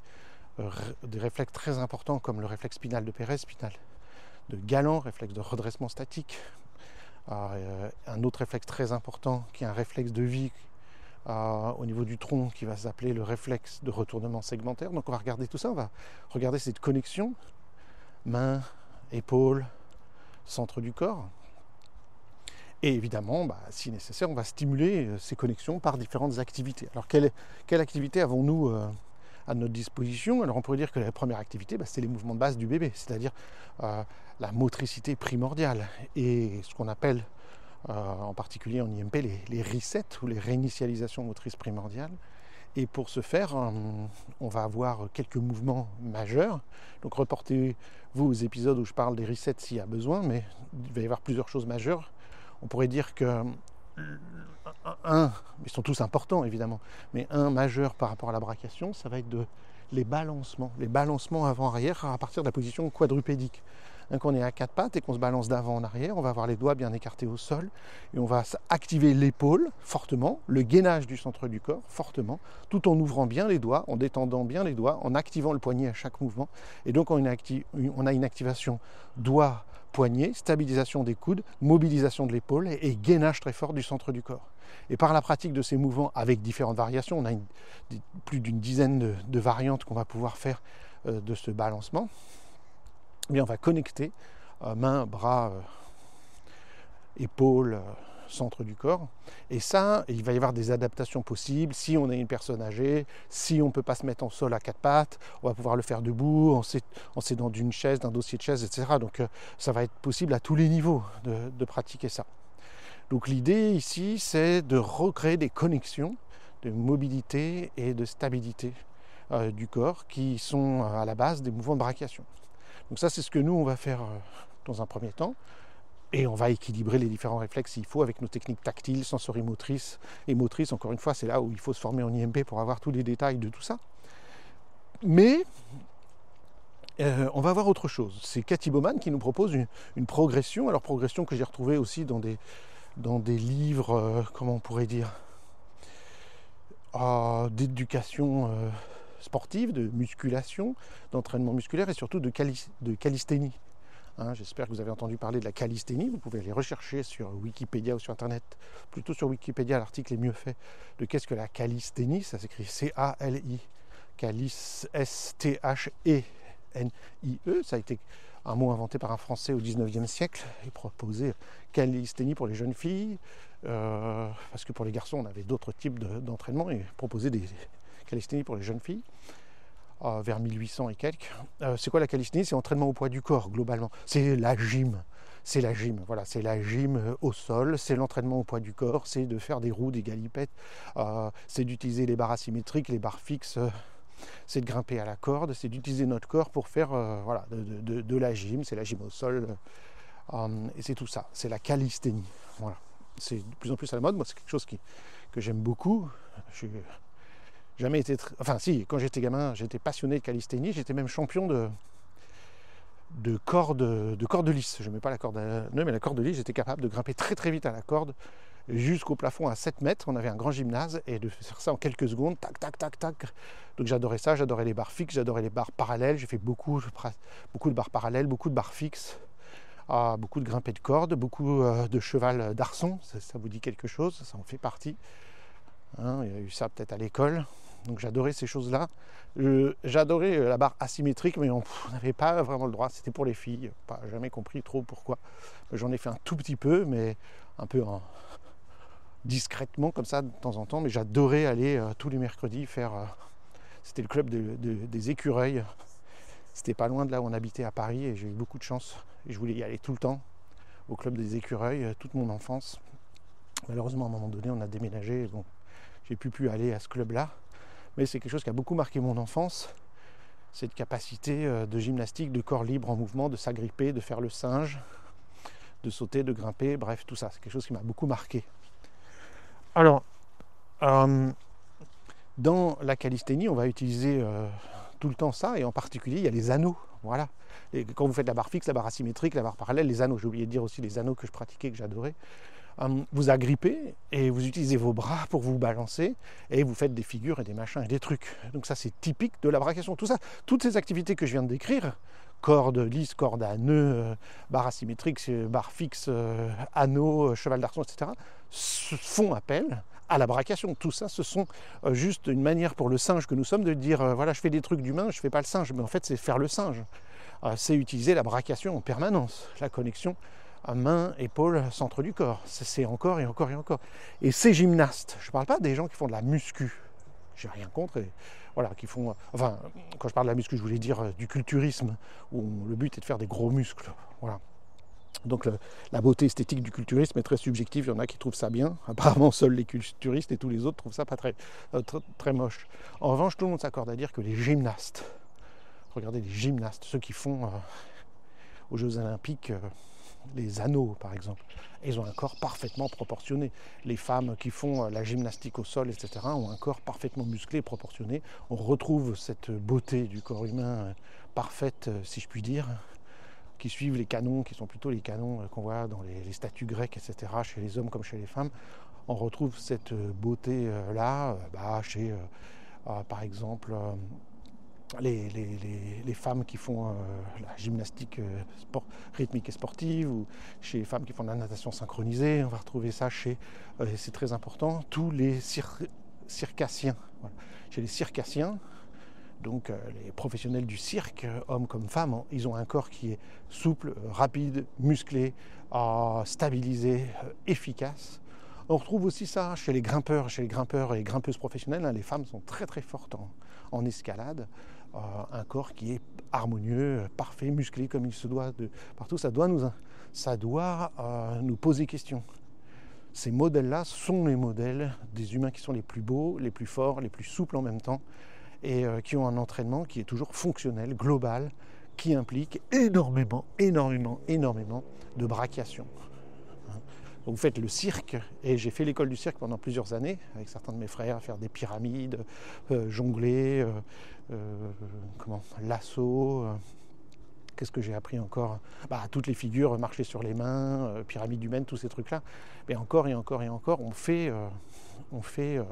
des réflexes très importants comme le réflexe spinal de Pérez, spinal de Galland, réflexe de redressement statique. Un autre réflexe très important qui est un réflexe de vie au niveau du tronc qui va s'appeler le réflexe de retournement segmentaire. Donc on va regarder tout ça, on va regarder cette connexion main, épaule, centre du corps. Et évidemment, si nécessaire, on va stimuler ces connexions par différentes activités. Alors quelle activité avons-nous à notre disposition? Alors on pourrait dire que la première activité, c'est les mouvements de base du bébé, c'est-à-dire la motricité primordiale et ce qu'on appelle en particulier en IMP les resets ou les réinitialisations motrices primordiales. Et pour ce faire, on va avoir quelques mouvements majeurs. Donc reportez-vous aux épisodes où je parle des resets s'il y a besoin, mais il va y avoir plusieurs choses majeures. On pourrait dire que ils sont tous importants évidemment, mais un majeur par rapport à la brachiation, ça va être les balancements avant-arrière à partir de la position quadrupédique. Quand on est à 4 pattes et qu'on se balance d'avant en arrière, on va avoir les doigts bien écartés au sol et on va activer l'épaule fortement, le gainage du centre du corps fortement, tout en ouvrant bien les doigts, en détendant bien les doigts, en activant le poignet à chaque mouvement. Et donc on a une activation doigt, poignet, stabilisation des coudes, mobilisation de l'épaule et gainage très fort du centre du corps. Et par la pratique de ces mouvements avec différentes variations, on a plus d'une dizaine de variantes qu'on va pouvoir faire de ce balancement. Eh bien, on va connecter main, bras, épaules, centre du corps. Et ça, il va y avoir des adaptations possibles. Si on est une personne âgée, si on ne peut pas se mettre en sol à 4 pattes, on va pouvoir le faire debout, en s'aidant d'une chaise, d'un dossier de chaise, etc. Donc ça va être possible à tous les niveaux de pratiquer ça. Donc l'idée ici, c'est de recréer des connexions de mobilité et de stabilité du corps qui sont à la base des mouvements de brachiation. Donc ça, c'est ce que nous, on va faire dans un premier temps. Et on va équilibrer les différents réflexes s'il faut avec nos techniques tactiles, sensorimotrices et motrices. Encore une fois, c'est là où il faut se former en IMP pour avoir tous les détails de tout ça. Mais on va voir autre chose. C'est Cathy Bowman qui nous propose une progression. Alors progression que j'ai retrouvée aussi dans des livres, comment on pourrait dire, d'éducation sportive, de musculation, d'entraînement musculaire et surtout de calisthénie. J'espère que vous avez entendu parler de la calisthénie. Vous pouvez aller rechercher sur Wikipédia ou sur Internet. Plutôt sur Wikipédia, l'article est mieux fait de qu'est-ce que la calisthénie. Ça s'écrit C-A-L-I, S-T-H-E-N-I-E. Ça a été un mot inventé par un Français au 19e siècle. Il proposait calisthénie pour les jeunes filles, parce que pour les garçons, on avait d'autres types d'entraînement, et proposait des calisthénie pour les jeunes filles, vers 1800 et quelques. C'est quoi la calisthénie? C'est l'entraînement au poids du corps, globalement. C'est la gym. C'est la gym, voilà, c'est la gym au sol, c'est l'entraînement au poids du corps, c'est de faire des roues, des galipettes, c'est d'utiliser les barres asymétriques, les barres fixes, c'est de grimper à la corde, c'est d'utiliser notre corps pour faire voilà, de la gym, c'est la gym au sol, et c'est tout ça, c'est la calisthénie. Voilà. C'est de plus en plus à la mode, moi c'est quelque chose que j'aime beaucoup. Je n'ai jamais été... Enfin si, quand j'étais gamin, j'étais passionné de calisthénie, j'étais même champion de corde lisse. Je ne mets pas la corde à nœud, mais la corde lisse, j'étais capable de grimper très très vite à la corde jusqu'au plafond à 7 mètres. On avait un grand gymnase et de faire ça en quelques secondes, tac, tac, tac, tac. Donc j'adorais ça, j'adorais les barres fixes, j'adorais les barres parallèles. J'ai fait beaucoup de barres parallèles, beaucoup de barres fixes, beaucoup de grimpées de cordes, beaucoup de cheval d'arçon. Ça vous dit quelque chose? Ça en fait partie. Hein, il y a eu ça peut-être à l'école. Donc j'adorais ces choses-là. J'adorais la barre asymétrique, mais on n'avait pas vraiment le droit. C'était pour les filles. Pas jamais compris trop pourquoi. J'en ai fait un tout petit peu, mais un peu discrètement comme ça de temps en temps. Mais j'adorais aller tous les mercredis faire. C'était le club des écureuils. C'était pas loin de là où on habitait à Paris et j'ai eu beaucoup de chance. Et je voulais y aller tout le temps au club des écureuils toute mon enfance. Malheureusement, à un moment donné, on a déménagé. Bon, j'ai plus aller à ce club-là. Mais c'est quelque chose qui a beaucoup marqué mon enfance, cette capacité de gymnastique, de corps libre en mouvement, de s'agripper, de faire le singe, de sauter, de grimper, bref, tout ça. C'est quelque chose qui m'a beaucoup marqué. Alors, dans la calisthénie, on va utiliser tout le temps ça, et en particulier, il y a les anneaux. Voilà. Et quand vous faites la barre fixe, la barre asymétrique, la barre parallèle, les anneaux, j'ai oublié de dire aussi les anneaux que je pratiquais, que j'adorais. Vous agrippez et vous utilisez vos bras pour vous balancer et vous faites des figures et des machins et des trucs. Donc ça, c'est typique de la brachiation. Tout ça, toutes ces activités que je viens de décrire, corde lisse, corde à nœud, barre asymétrique, barre fixe, anneau, cheval d'arçon, etc., font appel à la brachiation. Tout ça, ce sont juste une manière pour le singe que nous sommes de dire voilà, je fais des trucs d'humain, je ne fais pas le singe. Mais en fait, c'est faire le singe. C'est utiliser la brachiation en permanence, la connexion main, épaule, centre du corps. C'est encore et encore et encore. Et ces gymnastes, je ne parle pas des gens qui font de la muscu. J'ai rien contre. Voilà, qui font. Enfin, quand je parle de la muscu, je voulais dire du culturisme, où le but est de faire des gros muscles. Voilà. Donc la beauté esthétique du culturisme est très subjective. Il y en a qui trouvent ça bien. Apparemment, seuls les culturistes et tous les autres trouvent ça pas très moche. En revanche, tout le monde s'accorde à dire que les gymnastes, regardez les gymnastes, ceux qui font aux Jeux Olympiques. Les anneaux, par exemple, ils ont un corps parfaitement proportionné. Les femmes qui font la gymnastique au sol, etc., ont un corps parfaitement musclé et proportionné. On retrouve cette beauté du corps humain parfaite, si je puis dire, qui suivent les canons, qui sont plutôt les canons qu'on voit dans les statues grecques, etc., chez les hommes comme chez les femmes. On retrouve cette beauté-là chez, par exemple, les femmes qui font la gymnastique rythmique et sportive, ou chez les femmes qui font de la natation synchronisée. On va retrouver ça chez, c'est très important, tous les circassiens. Voilà. Chez les circassiens, donc les professionnels du cirque, hommes comme femmes, ils ont un corps qui est souple, rapide, musclé, stabilisé, efficace. On retrouve aussi ça chez les grimpeurs et grimpeuses professionnelles. Les femmes sont très très fortes en escalade. Un corps qui est harmonieux, parfait, musclé comme il se doit partout. Ça doit nous poser question. Ces modèles-là sont les modèles des humains qui sont les plus beaux, les plus forts, les plus souples en même temps, et qui ont un entraînement qui est toujours fonctionnel, global, qui implique énormément de brachiation. Vous faites le cirque, et j'ai fait l'école du cirque pendant plusieurs années, avec certains de mes frères, à faire des pyramides, jongler, lasso, qu'est-ce que j'ai appris encore? Toutes les figures, marcher sur les mains, pyramide humaine, tous ces trucs-là. Mais encore et encore et encore, on fait de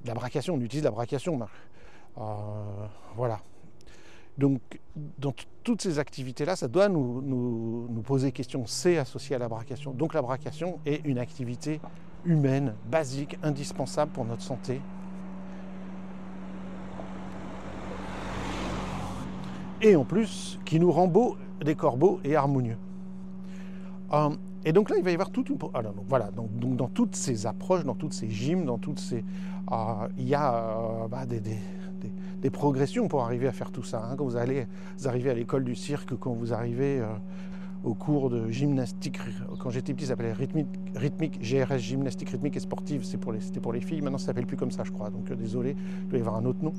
la brachiation, on utilise la brachiation. Voilà. Donc, dans toutes ces activités-là, ça doit nous poser question. C'est associé à la brachiation. Donc, la brachiation est une activité humaine, basique, indispensable pour notre santé. et en plus qui nous rend beaux, des corps beaux et harmonieux. Et donc là, il va y avoir toute une... Alors, donc, voilà, donc dans toutes ces approches, dans toutes ces gyms, dans toutes ces... il y a des progressions pour arriver à faire tout ça. Hein. Quand vous arrivez à l'école du cirque, quand vous arrivez au cours de gymnastique, quand j'étais petit, ça s'appelait rythmique, GRS, gymnastique rythmique et sportive, c'était pour les filles, maintenant ça ne s'appelle plus comme ça, je crois, donc désolé, il doit y avoir un autre nom.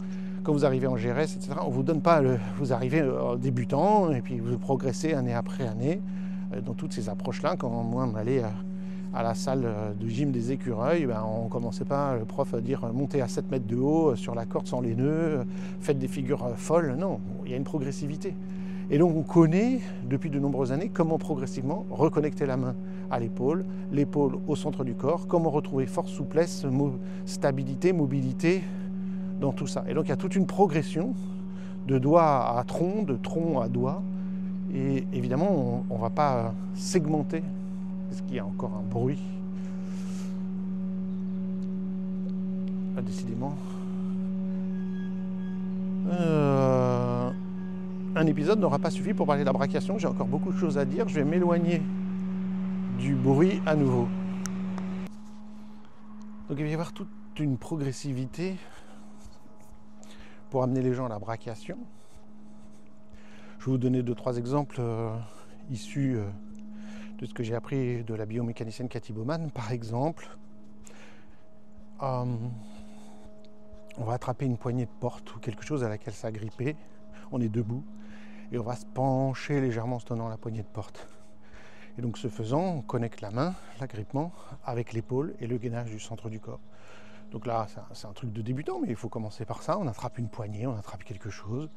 Quand vous arrivez en GRS, etc., on ne vous donne pas, vous arrivez débutant, et puis vous progressez année après année, dans toutes ces approches-là. Quand moi, on allait à la salle de gym des Écureuils, on ne commençait pas, le prof, à dire montez à 7 mètres de haut, sur la corde sans les nœuds, faites des figures folles. Non, il y a une progressivité. Et donc on connaît depuis de nombreuses années comment progressivement reconnecter la main à l'épaule au centre du corps, comment retrouver force, souplesse, stabilité, mobilité dans tout ça. Et donc il y a toute une progression de doigt à tronc, de tronc à doigt. Et évidemment, on ne va pas segmenter, parce qu'il y a encore un bruit. Décidément. Un épisode n'aura pas suffi pour parler de la brachiation. J'ai encore beaucoup de choses à dire. Je vais m'éloigner du bruit à nouveau. Donc il va y avoir toute une progressivité pour amener les gens à la brachiation. Je vais vous donner 2-3 exemples issus de ce que j'ai appris de la biomécanicienne Cathy Baumann. Par exemple, on va attraper une poignée de porte ou quelque chose à laquelle s'agripper. On est debout et on va se pencher légèrement en se tenant la poignée de porte. Et donc ce faisant, on connecte la main, l'agrippement, avec l'épaule et le gainage du centre du corps. Donc là, c'est un truc de débutant, mais il faut commencer par ça. On attrape une poignée, on attrape quelque chose.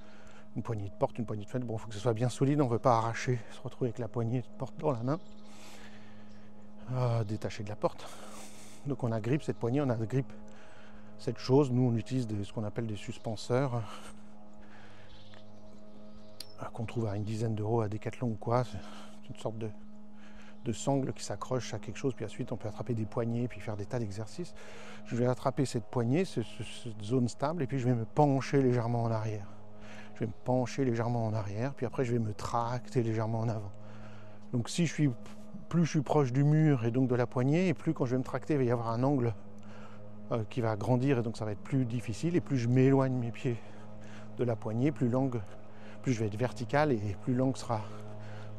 Une poignée de porte, une poignée de fenêtre. Bon, il faut que ce soit bien solide, on ne veut pas arracher, se retrouver avec la poignée de porte dans la main. Détacher de la porte. Donc on agrippe cette poignée, on agrippe cette chose. Nous, on utilise ce qu'on appelle des suspenseurs qu'on trouve à une dizaine d'euros à Decathlon ou quoi. C'est une sorte de sangle qui s'accroche à quelque chose, puis ensuite on peut attraper des poignées, puis faire des tas d'exercices. Je vais attraper cette poignée, cette zone stable, et puis je vais me pencher légèrement en arrière. Je vais me pencher légèrement en arrière, puis après je vais me tracter légèrement en avant. Donc plus je suis proche du mur et donc de la poignée, et plus quand je vais me tracter, il va y avoir un angle qui va grandir, et donc ça va être plus difficile, et plus je m'éloigne mes pieds de la poignée, plus je vais être vertical, et plus l'angle sera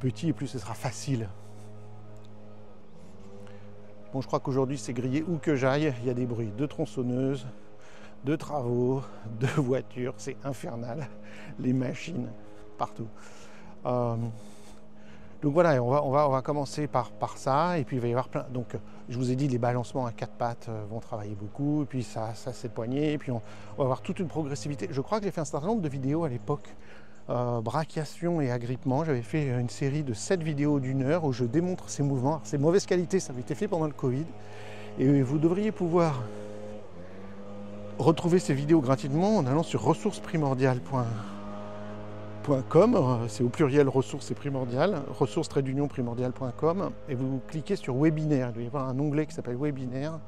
petit, et plus ce sera facile. Bon, je crois qu'aujourd'hui c'est grillé où que j'aille, il y a des bruits de tronçonneuses, de travaux, de voitures, c'est infernal, les machines partout. Donc voilà, on va commencer par ça, et puis il va y avoir plein. Donc je vous ai dit, les balancements à 4 pattes vont travailler beaucoup, et puis ça c'est poignées, et puis on va avoir toute une progressivité. Je crois que j'ai fait un certain nombre de vidéos à l'époque, brachiation et agrippement. J'avais fait une série de 7 vidéos d'1 heure où je démontre ces mouvements. Alors, c'est mauvaise qualité, ça avait été fait pendant le Covid, et vous devriez pouvoir retrouver ces vidéos gratuitement en allant sur ressourcesprimordial.com, c'est au pluriel ressources et primordial, ressources-primordial.com, et vous cliquez sur webinaire. Il doit y avoir un onglet qui s'appelle webinaire,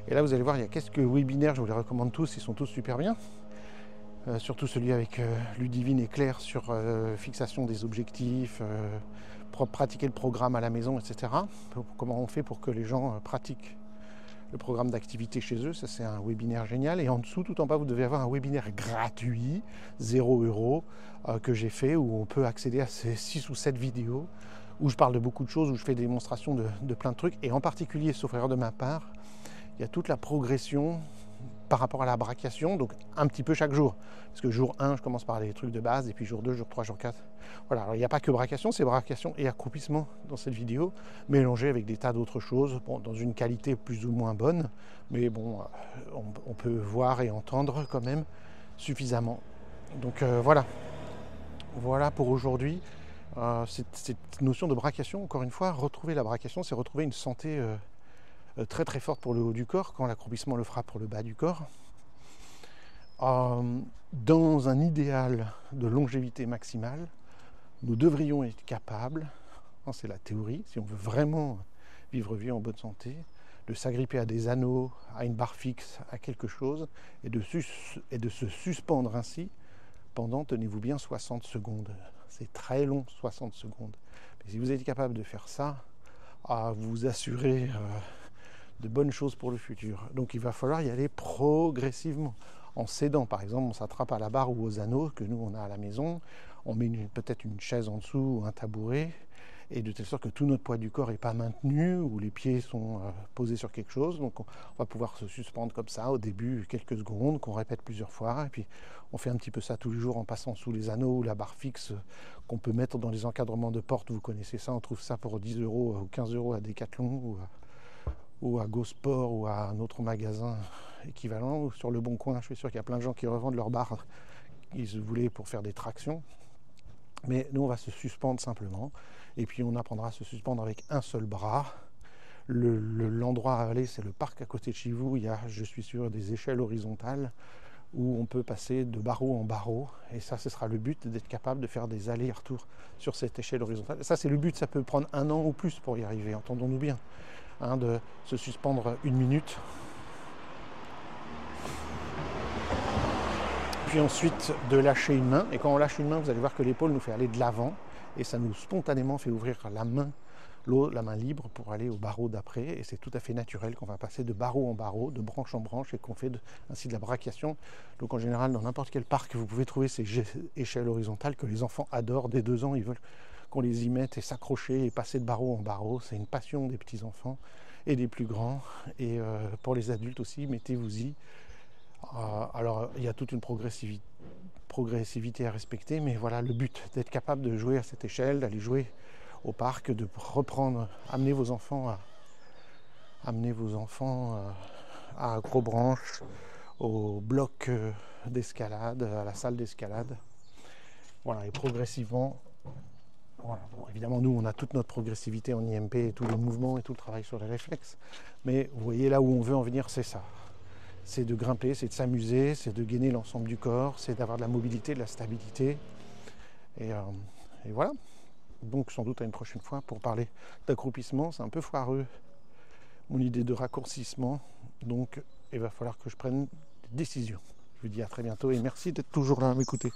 et là vous allez voir, il y a qu'est-ce que webinaire, je vous les recommande tous, ils sont tous super bien. Surtout celui avec Ludivine et Claire sur fixation des objectifs, pratiquer le programme à la maison, etc. Comment on fait pour que les gens pratiquent le programme d'activité chez eux. Ça, c'est un webinaire génial. Et en dessous, tout en bas, vous devez avoir un webinaire gratuit, 0 €, que j'ai fait, où on peut accéder à ces 6 ou 7 vidéos, où je parle de beaucoup de choses, où je fais des démonstrations de plein de trucs. Et en particulier, sauf erreur de ma part, il y a toute la progression par rapport à la brachiation, donc un petit peu chaque jour. Parce que jour 1, je commence par les trucs de base, et puis jour 2, jour 3, jour 4. Voilà, alors il n'y a pas que brachiation, c'est brachiation et accroupissement dans cette vidéo, mélangé avec des tas d'autres choses, bon, dans une qualité plus ou moins bonne, mais bon, on peut voir et entendre quand même suffisamment. Donc voilà pour aujourd'hui. Cette notion de brachiation, encore une fois, retrouver la brachiation, c'est retrouver une santé très très forte pour le haut du corps, quand l'accroupissement le fera pour le bas du corps. Dans un idéal de longévité maximale, nous devrions être capables, c'est la théorie, si on veut vraiment vivre vie en bonne santé, de s'agripper à des anneaux, à une barre fixe, à quelque chose, et de se suspendre ainsi pendant, tenez-vous bien, 60 secondes. C'est très long, 60 secondes. Mais si vous êtes capable de faire ça, vous vous assurez de bonnes choses pour le futur. Donc il va falloir y aller progressivement, en s'aidant. Par exemple, on s'attrape à la barre ou aux anneaux que nous on a à la maison, on met peut-être une chaise en dessous ou un tabouret, et de telle sorte que tout notre poids du corps n'est pas maintenu, ou les pieds sont posés sur quelque chose. Donc on va pouvoir se suspendre comme ça au début, quelques secondes, qu'on répète plusieurs fois, et puis on fait un petit peu ça tous les jours en passant sous les anneaux ou la barre fixe qu'on peut mettre dans les encadrements de porte. Vous connaissez ça, on trouve ça pour 10 € ou 15 € à Decathlon ou à GoSport ou à un autre magasin équivalent, ou sur le Bon Coin. Je suis sûr qu'il y a plein de gens qui revendent leurs barres qu'ils se voulaient pour faire des tractions. Mais nous, on va se suspendre simplement, et puis on apprendra à se suspendre avec un seul bras. L'endroit à aller, c'est le parc à côté de chez vous. Il y a, je suis sûr, des échelles horizontales où on peut passer de barreau en barreau, et ça, ce sera le but, d'être capable de faire des allers-retours sur cette échelle horizontale. Ça, c'est le but. Ça peut prendre 1 an ou plus pour y arriver, entendons-nous bien. De se suspendre 1 minute, puis ensuite de lâcher une main, et quand on lâche une main, vous allez voir que l'épaule nous fait aller de l'avant, et ça nous spontanément fait ouvrir la main libre pour aller au barreau d'après, et c'est tout à fait naturel qu'on va passer de barreau en barreau, de branche en branche, et qu'on fait ainsi de la brachiation. Donc en général, dans n'importe quel parc, vous pouvez trouver ces échelles horizontales que les enfants adorent. Dès 2 ans, ils veulent qu'on les y mette et s'accrocher et passer de barreau en barreau. C'est une passion des petits enfants et des plus grands, et pour les adultes aussi, mettez-vous-y. Alors il y a toute une progressivité à respecter, mais voilà le but, d'être capable de jouer à cette échelle, d'aller jouer au parc, de reprendre, amener vos enfants à Acrobranche, au bloc d'escalade, à la salle d'escalade. Voilà, et progressivement. Voilà. Bon, évidemment, nous, on a toute notre progressivité en IMP, et tous les mouvements et tout le travail sur les réflexes. Mais vous voyez, là où on veut en venir, c'est ça. C'est de grimper, c'est de s'amuser, c'est de gainer l'ensemble du corps, c'est d'avoir de la mobilité, de la stabilité. Et voilà. Donc, sans doute à une prochaine fois pour parler d'accroupissement. C'est un peu foireux, mon idée de raccourcissement. Donc, il va falloir que je prenne des décisions. Je vous dis à très bientôt et merci d'être toujours là à m'écouter.